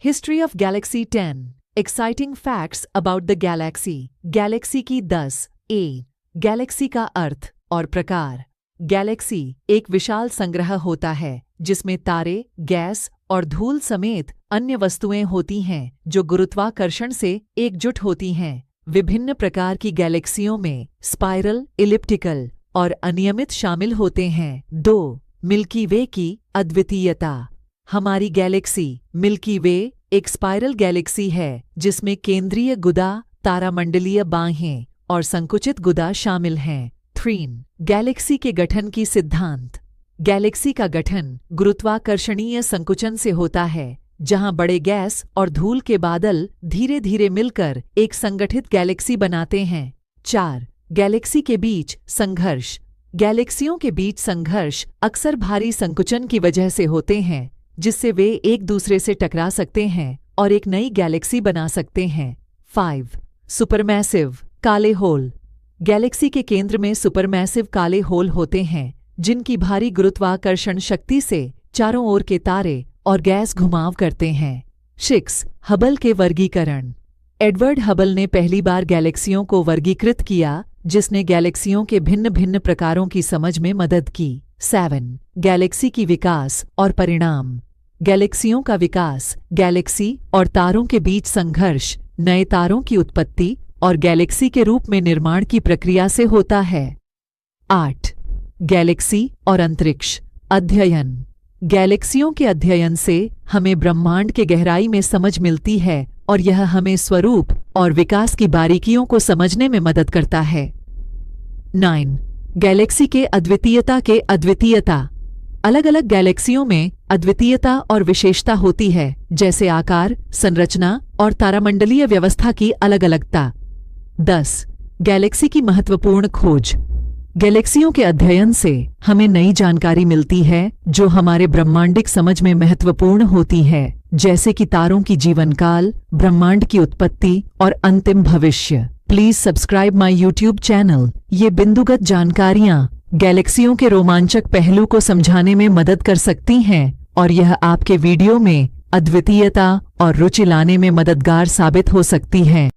History of Galaxy 10 exciting facts about the Galaxy. Galaxy की 10 ए। Galaxy का अर्थ और प्रकार। गैलेक्सी एक विशाल संग्रह होता है जिसमें तारे, गैस और धूल समेत अन्य वस्तुएं होती हैं जो गुरुत्वाकर्षण से एकजुट होती हैं। विभिन्न प्रकार की गैलेक्सियों में स्पाइरल, इलिप्टिकल और अनियमित शामिल होते हैं। 2. मिल्की वे की अद्वितीयता। हमारी गैलेक्सी मिल्की वे एक स्पाइरल गैलेक्सी है जिसमें केंद्रीय गुदा, तारामंडलीय बाहें और संकुचित गुदा शामिल हैं। 3. गैलेक्सी के गठन की सिद्धांत। गैलेक्सी का गठन गुरुत्वाकर्षणीय संकुचन से होता है, जहां बड़े गैस और धूल के बादल धीरे धीरे मिलकर एक संगठित गैलेक्सी बनाते हैं। 4. गैलेक्सी के बीच संघर्ष। गैलेक्सियों के बीच संघर्ष अक्सर भारी संकुचन की वजह से होते हैं, जिससे वे एक दूसरे से टकरा सकते हैं और एक नई गैलेक्सी बना सकते हैं। 5. सुपरमैसिव काले होल। गैलेक्सी के केंद्र में सुपरमैसिव काले होल होते हैं जिनकी भारी गुरुत्वाकर्षण शक्ति से चारों ओर के तारे और गैस घुमाव करते हैं। 6. हबल के वर्गीकरण। एडवर्ड हबल ने पहली बार गैलेक्सियों को वर्गीकृत किया, जिसने गैलेक्सियों के भिन्न भिन्न प्रकारों की समझ में मदद की। 7. गैलेक्सी की विकास और परिणाम। गैलेक्सियों का विकास गैलेक्सी और तारों के बीच संघर्ष, नए तारों की उत्पत्ति और गैलेक्सी के रूप में निर्माण की प्रक्रिया से होता है। 8. गैलेक्सी और अंतरिक्ष अध्ययन। गैलेक्सियों के अध्ययन से हमें ब्रह्मांड के गहराई में समझ मिलती है और यह हमें स्वरूप और विकास की बारीकियों को समझने में मदद करता है। 9. गैलेक्सी के अद्वितीयता। अलग अलग गैलेक्सियों में अद्वितीयता और विशेषता होती है, जैसे आकार, संरचना और तारामंडलीय व्यवस्था की अलग अलगता। 10. गैलेक्सी की महत्वपूर्ण खोज। गैलेक्सियों के अध्ययन से हमें नई जानकारी मिलती है जो हमारे ब्रह्मांडिक समझ में महत्वपूर्ण होती है, जैसे कि तारों की जीवनकाल, ब्रह्मांड की उत्पत्ति और अंतिम भविष्य। Please subscribe my YouTube channel. ये बिंदुगत जानकारियाँ गैलेक्सियों के रोमांचक पहलू को समझाने में मदद कर सकती हैं और यह आपके वीडियो में अद्वितीयता और रुचि लाने में मददगार साबित हो सकती है।